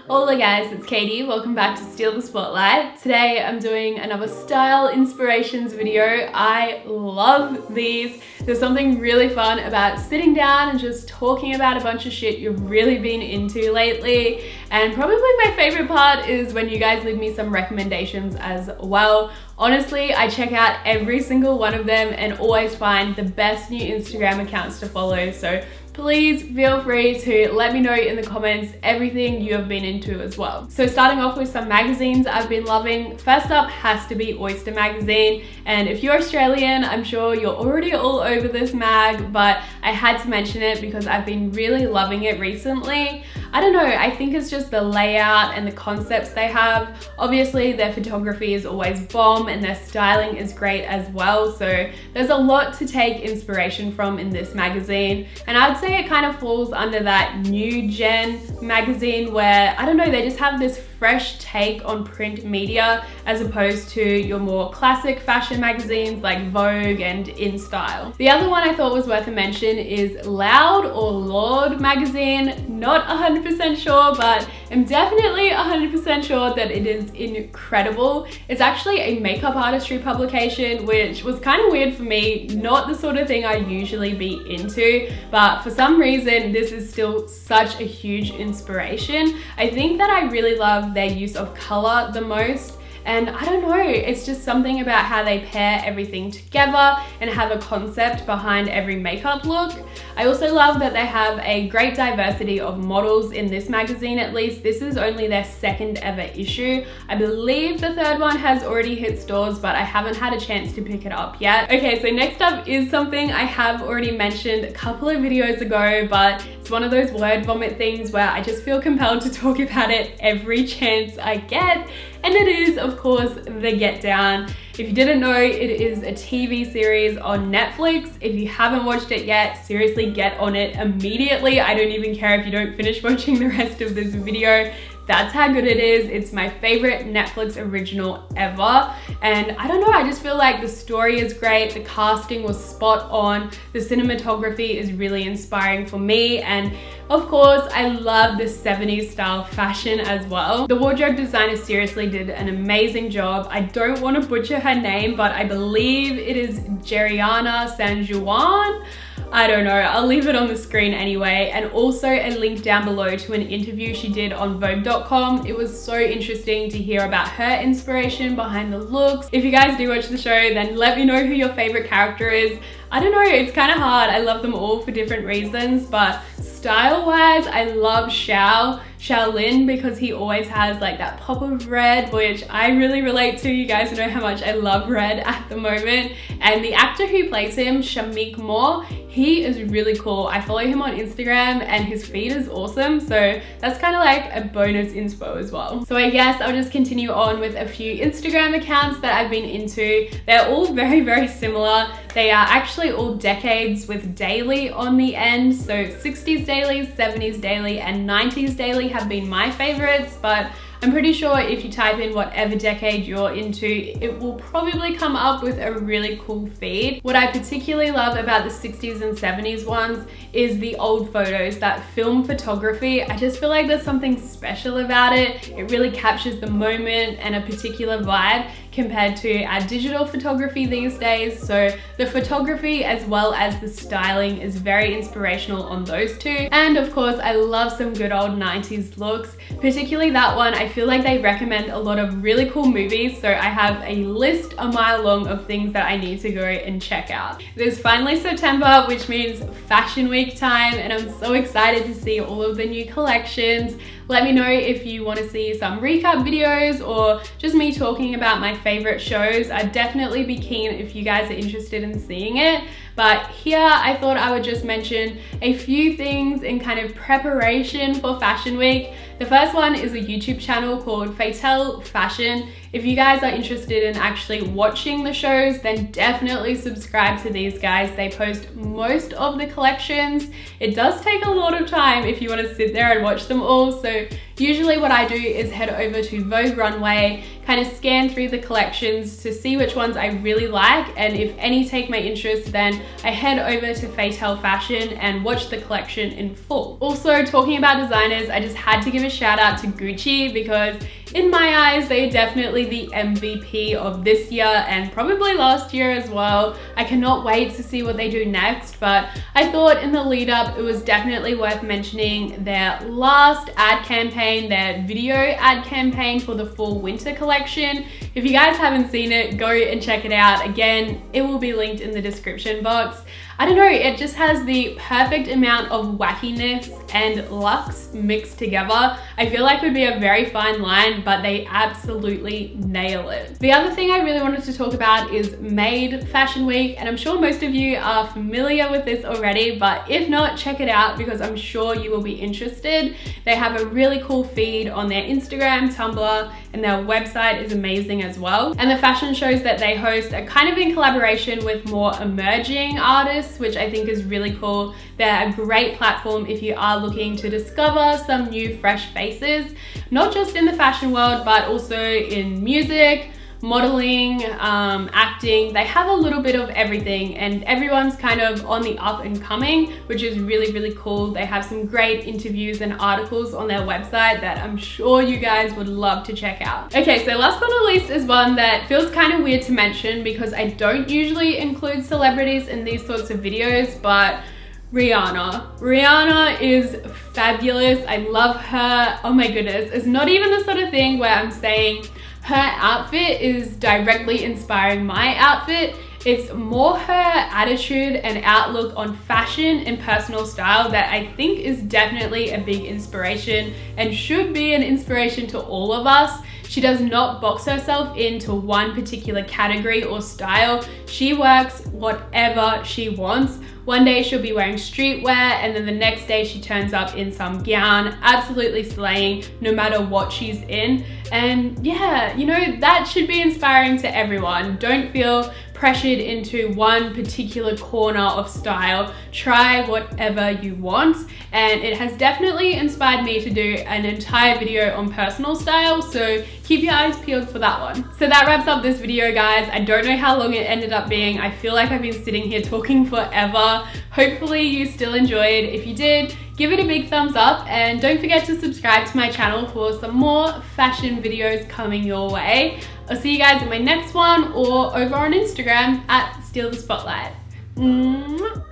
Hola guys, it's Katie. Welcome back to Steal the Spotlight. Today I'm doing another style inspirations video. I love these. There's something really fun about sitting down and just talking about a bunch of shit you've really been into lately. And probably my favorite part is when you guys leave me some recommendations as well. Honestly, I check out every single one of them and always find the best new Instagram accounts to follow. So please feel free to let me know in the comments everything you have been into as well. So starting off with some magazines I've been loving. First up has to be Oyster magazine. And if you're Australian, I'm sure you're already all over this mag, but I had to mention it because I've been really loving it recently. I don't know, I think it's just the layout and the concepts they have. Obviously their photography is always bomb and their styling is great as well. So there's a lot to take inspiration from in this magazine. And I'd say it kind of falls under that new gen magazine where, I don't know, they just have this fresh take on print media as opposed to your more classic fashion magazines like Vogue and InStyle. The other one I thought was worth a mention is Loud or Lord magazine. Not 100% sure, but I'm definitely 100% sure that it is incredible. It's actually a makeup artistry publication, which was kind of weird for me, not the sort of thing I usually be into, but for some reason this is still such a huge inspiration. I think that I really love their use of color the most. And I don't know, it's just something about how they pair everything together and have a concept behind every makeup look. I also love that they have a great diversity of models in this magazine. At least this is only their second ever issue. I believe the third one has already hit stores, but I haven't had a chance to pick it up yet. Okay, so next up is something I have already mentioned a couple of videos ago, but it's one of those word vomit things where I just feel compelled to talk about it every chance I get. And it is, of course, The Get Down. If you didn't know, it is a TV series on Netflix. If you haven't watched it yet, seriously get on it immediately. I don't even care if you don't finish watching the rest of this video. That's how good it is. It's my favorite Netflix original ever. And I don't know, I just feel like the story is great. The casting was spot on. The cinematography is really inspiring for me. And of course, I love the 70s style fashion as well. The wardrobe designer seriously did an amazing job. I don't want to butcher her name, but I believe it is Jeriana San Juan. I don't know, I'll leave it on the screen anyway, and also a link down below to an interview she did on Vogue.com. It was so interesting to hear about her inspiration behind the looks. If you guys do watch the show, then let me know who your favorite character is. I don't know, it's kind of hard. I love them all for different reasons, but style-wise, I love Shaolin because he always has like that pop of red, which I really relate to. You guys know how much I love red at the moment. And the actor who plays him, Shamik Moore, he is really cool. I follow him on Instagram and his feed is awesome. So that's kind of like a bonus inspo as well. So I guess I'll just continue on with a few Instagram accounts that I've been into. They're all very, very similar. They are actually all decades with daily on the end. So 60s daily, 70s daily, and 90s daily have been my favorites, but I'm pretty sure if you type in whatever decade you're into, it will probably come up with a really cool feed. What I particularly love about the 60s and 70s ones is the old photos, that film photography. I just feel like there's something special about it. It really captures the moment and a particular vibe compared to our digital photography these days. So the photography as well as the styling is very inspirational on those two. And of course, I love some good old 90s looks, particularly that one. I feel like they recommend a lot of really cool movies, so I have a list a mile long of things that I need to go and check out. It is finally September, which means Fashion Week time, and I'm so excited to see all of the new collections. Let me know if you want to see some recap videos or just me talking about my favorite shows. I'd definitely be keen if you guys are interested in seeing it. But here I thought I would just mention a few things in kind of preparation for Fashion Week. The first one is a YouTube channel called Fatel Fashion. If you guys are interested in actually watching the shows, then definitely subscribe to these guys. They post most of the collections. It does take a lot of time if you want to sit there and watch them all, so Usually what I do is head over to Vogue Runway, kind of scan through the collections to see which ones I really like, and if any take my interest, then I head over to Fatale Fashion and watch the collection in full. Also, talking about designers, I just had to give a shout out to Gucci because in my eyes, they are definitely the MVP of this year and probably last year as well. I cannot wait to see what they do next, but I thought in the lead up, it was definitely worth mentioning their last ad campaign, their video ad campaign for the fall winter collection. If you guys haven't seen it, go and check it out. Again, it will be linked in the description box. I don't know, it just has the perfect amount of wackiness and luxe mixed together. I feel like it would be a very fine line, but they absolutely nail it. The other thing I really wanted to talk about is Made Fashion Week, and I'm sure most of you are familiar with this already, but if not, check it out because I'm sure you will be interested. They have a really cool feed on their Instagram, Tumblr, and their website is amazing as well. And the fashion shows that they host are kind of in collaboration with more emerging artists, which I think is really cool. They're a great platform if you are looking to discover some new fresh faces, not just in the fashion world, but also in music, modeling, acting. They have a little bit of everything and everyone's kind of on the up and coming, which is really, really cool. They have some great interviews and articles on their website that I'm sure you guys would love to check out. Okay, so last but not least is one that feels kind of weird to mention because I don't usually include celebrities in these sorts of videos, but Rihanna. Rihanna is fabulous. I love her. Oh my goodness. It's not even the sort of thing where I'm saying her outfit is directly inspiring my outfit. It's more her attitude and outlook on fashion and personal style that I think is definitely a big inspiration and should be an inspiration to all of us. She does not box herself into one particular category or style. She works whatever she wants. One day she'll be wearing streetwear and then the next day she turns up in some gown, absolutely slaying no matter what she's in. And yeah, you know, that should be inspiring to everyone. Don't feel pressured into one particular corner of style. Try whatever you want. And it has definitely inspired me to do an entire video on personal style, so keep your eyes peeled for that one. So that wraps up this video, guys. I don't know how long it ended up being. I feel like I've been sitting here talking forever. Hopefully you still enjoyed. If you did, give it a big thumbs up and don't forget to subscribe to my channel for some more fashion videos coming your way. I'll see you guys in my next one or over on Instagram at Steal the Spotlight. Mwah.